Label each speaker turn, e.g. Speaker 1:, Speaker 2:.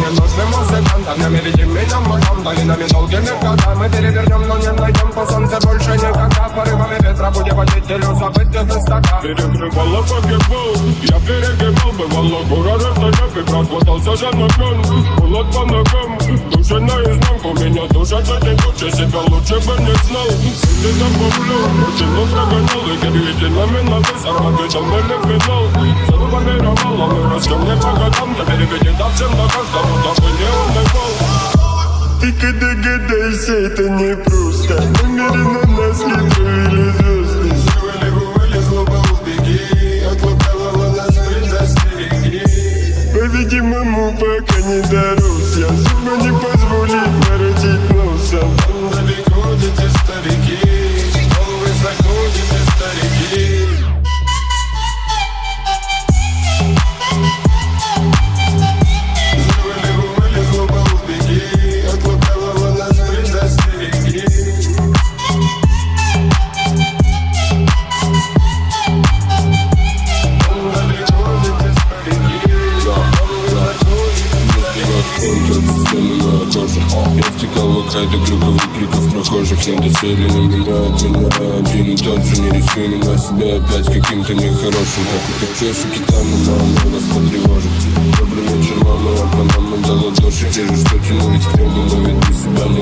Speaker 1: не нужным музыкантам. Не видим меня морям, долинами долгими годами. Перевернем, но не найдем по солнце больше никогда. Порывами ветра будем водителю забытых местах.
Speaker 2: Перекрывало погибал, я перегибал. Бывало город стояк и прохватался за ногам. Холод по ногам, душа наизнанку. Меня душа за день лучше, себя лучше бы не знал. Ты там погулял, очень много гонял. И гервительными на весах, победами финал. Целого мировала, мы растем не по годам. Теперь видит всем до каждого, дабы не унывал.
Speaker 3: Ты когда гадаешься, это не просто. Намеренно нас не провели звезды.
Speaker 1: Сделали вылез, лопал, беги. От лукавого нас предостереги.
Speaker 3: По-видимому, пока не дорос. Я судьба не позволит воротить носом.
Speaker 1: Там далеко дети старики, там высоко дети старики.
Speaker 2: Я втекал в окайды глюковых криков прохожих. Не доселили меня от меня один и тот же. Не рисуй на себя опять каким-то нехорошим. Как и как чешики там, но нас потревожит. Добрый вечер, мама, я по нам отдала дождь. Те же, что тянулись к небу, но ведь ты себя не